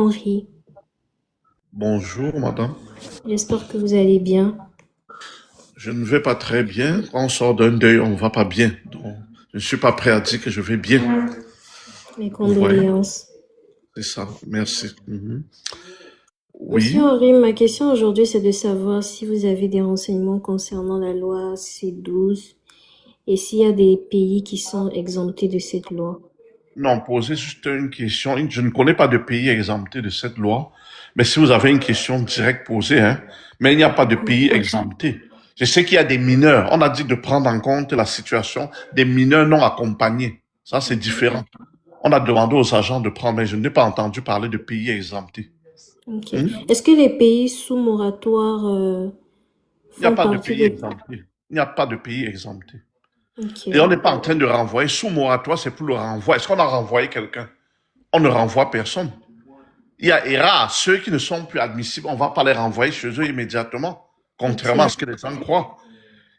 Henri. Bonjour, madame. J'espère que vous allez bien. Je ne vais pas très bien. Quand on sort d'un deuil, on ne va pas bien. Donc, je ne suis pas prêt à dire que je vais bien. Mes Vous voyez? condoléances. C'est ça. Merci. Monsieur Oui. Henri, ma question aujourd'hui, c'est de savoir si vous avez des renseignements concernant la loi C12 et s'il y a des pays qui sont exemptés de cette loi. Non, posez juste une question. Je ne connais pas de pays exempté de cette loi. Mais si vous avez une question directe posée, hein, mais il n'y a pas de pays exempté. Je sais qu'il y a des mineurs. On a dit de prendre en compte la situation des mineurs non accompagnés. Ça, c'est différent. On a demandé aux agents de prendre, mais je n'ai pas entendu parler de pays exemptés. Ok. Hmm? Est-ce que les pays sous moratoire Il n'y a font pas de partie pays des... exempté. Il n'y a pas de pays exempté. Ok. Et on n'est pas en train de renvoyer. Sous moratoire, c'est pour le renvoi. Est-ce qu'on a renvoyé quelqu'un? On ne renvoie personne. Il y a ERA, ceux qui ne sont plus admissibles, on ne va pas les renvoyer chez eux immédiatement, Ok. contrairement à ce que les gens croient.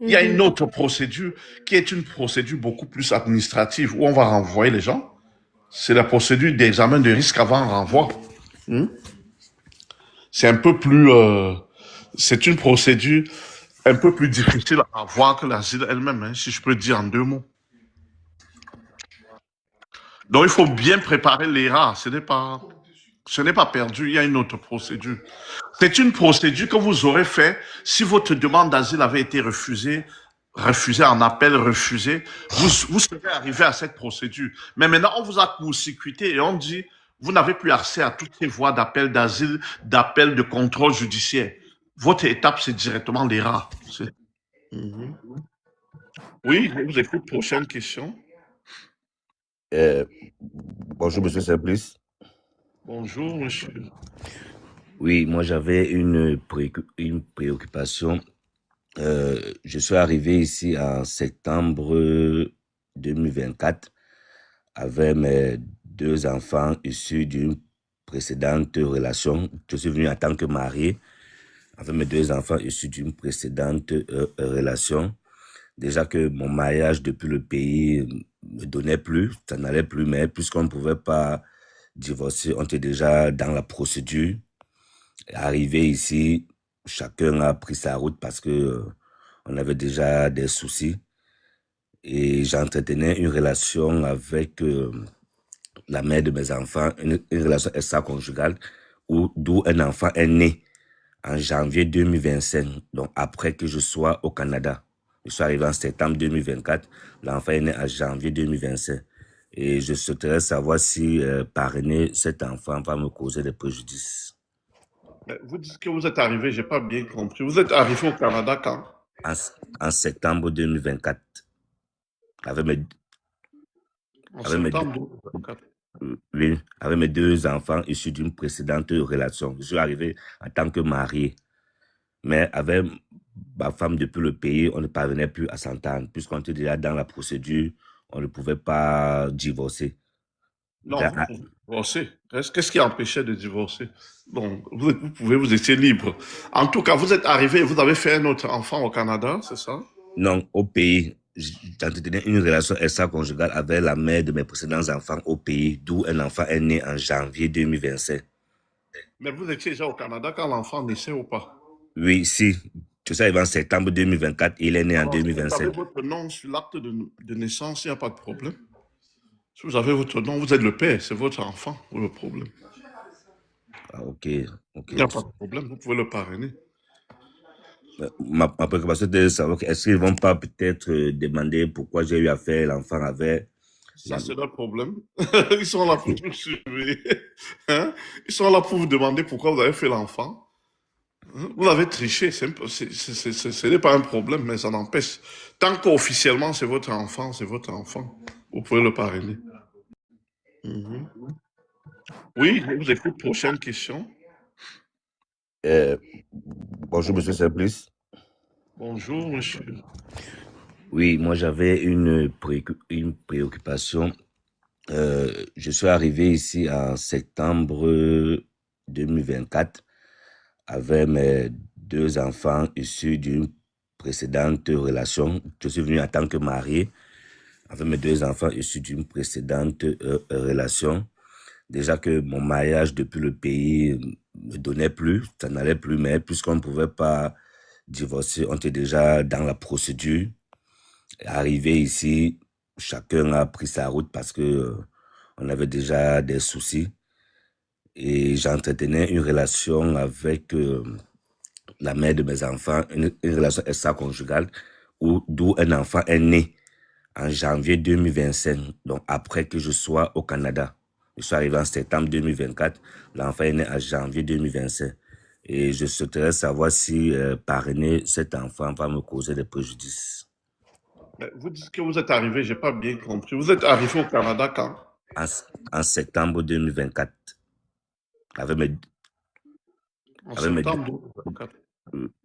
Il y a une Mhm. autre procédure qui est une procédure beaucoup plus administrative où on va renvoyer les gens. C'est la procédure d'examen de risque avant renvoi. Hmm? C'est un peu plus, c'est une procédure un peu plus difficile à avoir que l'asile elle-même, hein, si je peux dire en deux mots. Donc il faut bien préparer l'ERA. Ce n'est pas perdu. Il y a une autre procédure. C'est une procédure que vous aurez fait si votre demande d'asile avait été refusée en appel, refusée. Vous serez arrivé à cette procédure. Mais maintenant, on vous a court-circuité et on dit, vous n'avez plus accès à toutes ces voies d'appel d'asile, d'appel de contrôle judiciaire. Votre étape, c'est directement l'ERA. Mhm. Oui, je vous écoute. Prochaine question. Euh, Bonjour, monsieur Simplice. Bonjour, monsieur. Oui, moi j'avais une préoccupation. Je suis arrivé ici en septembre 2024 avec mes deux enfants issus d'une précédente relation. Je suis venu en tant que marié avec mes deux enfants issus d'une précédente relation. Déjà que mon mariage depuis le pays me donnait plus, ça n'allait plus, mais puisqu'on ne pouvait pas divorcer, on était déjà dans la procédure. Arrivé ici, chacun a pris sa route parce que on avait déjà des soucis et j'entretenais une relation avec la mère de mes enfants, une relation extra-conjugale d'où un enfant est né en janvier 2025, donc après que je sois au Canada. Je suis arrivé en septembre 2024, l'enfant est né en janvier 2025. Et je souhaiterais savoir si parrainer cet enfant va me causer des préjudices. Mais vous dites que vous êtes arrivé, j'ai pas bien compris. Vous êtes arrivé au Canada quand? En, en septembre 2024, avec mes, En avec mes, deux- septembre 2024. oui, avec mes deux enfants issus d'une précédente relation. Je suis arrivé en tant que marié, mais avec ma femme depuis le pays, on ne parvenait plus à s'entendre, puisqu'on était déjà dans la procédure, on ne pouvait pas divorcer. Non, vous pouvez divorcer. Qu'est-ce qui empêchait de divorcer? Donc, vous pouvez, vous étiez libre. En tout cas, vous êtes arrivé, vous avez fait un autre enfant au Canada, c'est ça? Non, au pays, j'entretenais une relation extra-conjugale avec la mère de mes précédents enfants au pays, d'où un enfant est né en janvier 2025. Mais vous étiez déjà au Canada quand l'enfant naissait ou pas? Oui, si. Tout ça arrivé en septembre 2024 et il est né en Alors, si vous avez 2025. votre nom sur l'acte de naissance, il n'y a pas de problème. Si vous avez votre nom, vous êtes le père, c'est votre enfant, ou le problème. Ah, ok, ok. Il n'y a pas de problème, vous pouvez le parrainer. Ma préoccupation était de savoir est-ce qu'ils vont pas peut-être demander pourquoi j'ai eu à faire l'enfant avec Ça, la... c'est leur problème. Ils sont là pour vous surveiller. Hein? Ils sont là pour vous demander pourquoi vous avez fait l'enfant. Hein? Vous avez triché, ce n'est pas un problème, mais ça n'empêche. Tant qu'officiellement c'est votre enfant, c'est votre enfant. Vous pouvez le parrainer. Mhm. Oui, je vous écoute. Prochaine question. Euh, Bonjour, monsieur Simplice. Bonjour, monsieur. Oui, moi j'avais une préoccupation. Je suis arrivé ici en septembre 2024 avec mes deux enfants issus d'une précédente relation. Je suis venu en tant que marié avec mes deux enfants issus d'une précédente relation. Déjà que mon mariage depuis le pays ne donnait plus, ça n'allait plus, mais puisqu'on ne pouvait pas divorcer, on était déjà dans la procédure. Arrivé ici, chacun a pris sa route parce que on avait déjà des soucis et j'entretenais une relation avec la mère de mes enfants, une relation extra-conjugale d'où un enfant est né en janvier 2025, donc après que je sois au Canada. Je suis arrivé en septembre 2024, l'enfant est né en janvier 2025. Et je souhaiterais savoir si parrainer cet enfant va me causer des préjudices. Mais vous dites que vous êtes arrivé, j'ai pas bien compris. Vous êtes arrivé au Canada quand? En septembre 2024, avec mes, En avec mes, deux- septembre 2024.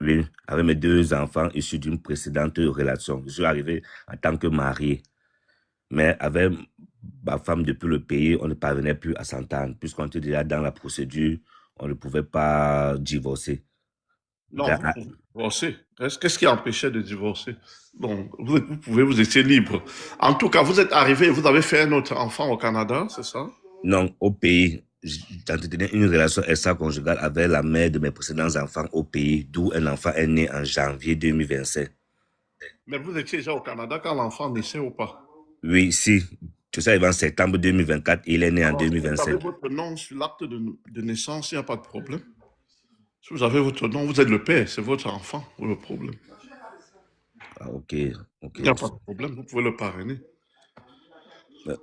oui, avec mes deux enfants issus d'une précédente relation. Je suis arrivé en tant que marié. Mais avec ma femme depuis le pays, on ne parvenait plus à s'entendre. Puisqu'on était déjà dans la procédure, on ne pouvait pas divorcer. Non, vous pouvez divorcer. Qu'est-ce qui empêchait de divorcer? Donc, vous étiez libre. En tout cas, vous êtes arrivé, vous avez fait un autre enfant au Canada, c'est ça? Non, au pays, j'entretenais une relation extra-conjugale avec la mère de mes précédents enfants au pays, d'où un enfant est né en janvier 2025. Mais vous étiez déjà au Canada quand l'enfant naissait ou pas? Oui, si. Tout ça arrivé en septembre 2024, il est né en Alors, si vous avez 2025. votre nom sur l'acte de naissance, il n'y a pas de problème. Si vous avez votre nom, vous êtes le père, c'est votre enfant, où est le problème? Ah, ok, ok. Il n'y a pas de problème, vous pouvez le parrainer.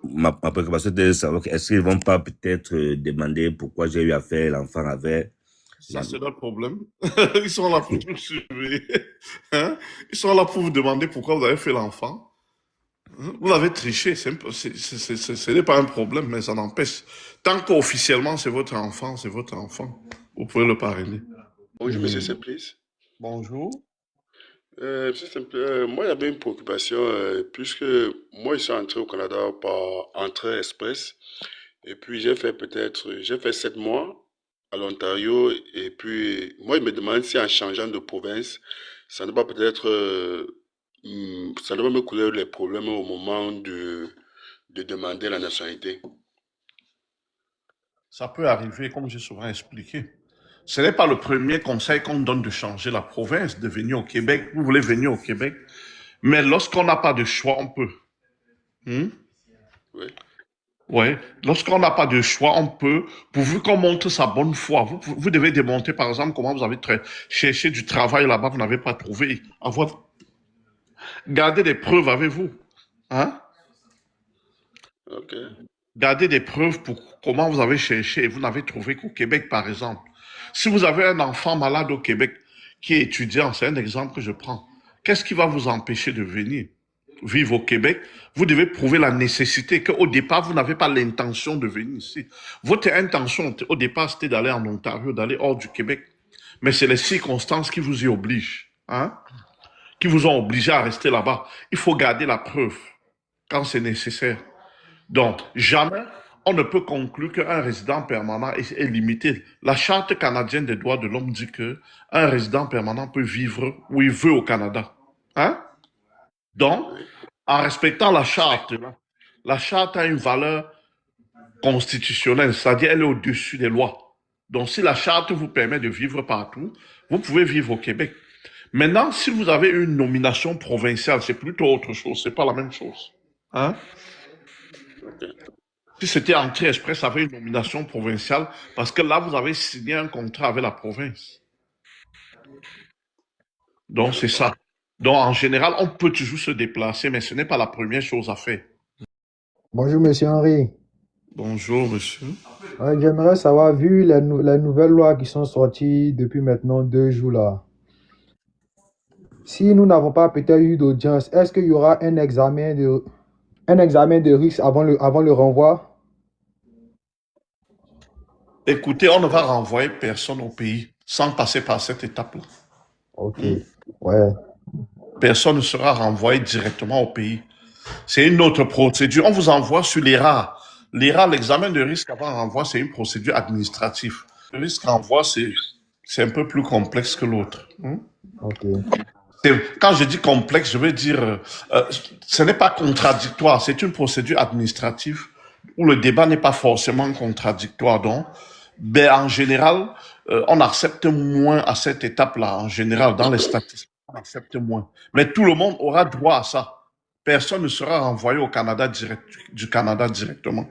Ma préoccupation était de savoir est-ce qu'ils vont pas peut-être demander pourquoi j'ai eu à faire l'enfant avec. Ça, c'est leur problème. Ils sont là pour vous surveiller. Hein? Ils sont là pour vous demander pourquoi vous avez fait l'enfant. Hein? Vous avez triché, ce n'est pas un problème, mais ça n'empêche. Tant qu'officiellement c'est votre enfant, c'est votre enfant. Vous pouvez le parrainer. Bonjour, monsieur Simplice. Bonjour. Monsieur Simplice, moi, il y avait une préoccupation, puisque moi, je suis entré au Canada par entrée express, et puis j'ai fait 7 mois à l'Ontario, et puis moi, il me demande si en changeant de province, ça ne va peut-être, ça ne va me causer les problèmes au moment de demander la nationalité. Ça peut arriver, comme j'ai souvent expliqué. Ce n'est pas le premier conseil qu'on donne de changer la province, de venir au Québec. Vous voulez venir au Québec, mais lorsqu'on n'a pas de choix, on peut. Hmm? Oui. Ouais. Lorsqu'on n'a pas de choix, on peut, pourvu qu'on montre sa bonne foi. Vous devez démontrer, par exemple, comment vous avez cherché du travail là-bas, vous n'avez pas trouvé. Gardez des preuves avec vous. Hein? Ok. Gardez des preuves pour comment vous avez cherché et vous n'avez trouvé qu'au Québec, par exemple. Si vous avez un enfant malade au Québec qui est étudiant, c'est un exemple que je prends, qu'est-ce qui va vous empêcher de venir vivre au Québec? Vous devez prouver la nécessité qu'au départ, vous n'avez pas l'intention de venir ici. Votre intention, au départ, c'était d'aller en Ontario, d'aller hors du Québec. Mais c'est les circonstances qui vous y obligent, hein? Qui vous ont obligé à rester là-bas. Il faut garder la preuve quand c'est nécessaire. Donc, jamais on ne peut conclure qu'un résident permanent est limité. La Charte canadienne des droits de l'homme dit que un résident permanent peut vivre où il veut au Canada. Hein? Donc, Oui. en respectant la Charte a une valeur constitutionnelle, c'est-à-dire elle est au-dessus des lois. Donc, si la Charte vous permet de vivre partout, vous pouvez vivre au Québec. Maintenant, si vous avez une nomination provinciale, c'est plutôt autre chose, c'est pas la même chose. Hein? Ok. Si c'était entrée express avec une nomination provinciale, parce que là, vous avez signé un contrat avec la province. Donc, c'est ça. Donc, en général, on peut toujours se déplacer, mais ce n'est pas la première chose à faire. Bonjour, Monsieur Henry. Bonjour, monsieur. J'aimerais savoir, vu les nouvelles lois qui sont sorties depuis maintenant 2 jours là, si nous n'avons pas peut-être eu d'audience, est-ce qu'il y aura un examen de risque avant le renvoi? Écoutez, on ne va renvoyer personne au pays sans passer par cette étape-là. Ok, ouais. Personne ne sera renvoyé directement au pays. C'est une autre procédure. On vous envoie sur l'ERA. L'ERA, l'examen de risque avant renvoi, c'est une procédure administrative. Le risque renvoi, c'est un peu plus complexe que l'autre. Ok, Quand je dis complexe, je veux dire, ce n'est pas contradictoire, c'est une procédure administrative où le débat n'est pas forcément contradictoire. Donc, ben, en général, on accepte moins à cette étape-là. En général, dans les statistiques, on accepte moins. Mais tout le monde aura droit à ça. Personne ne sera renvoyé au Canada du Canada directement.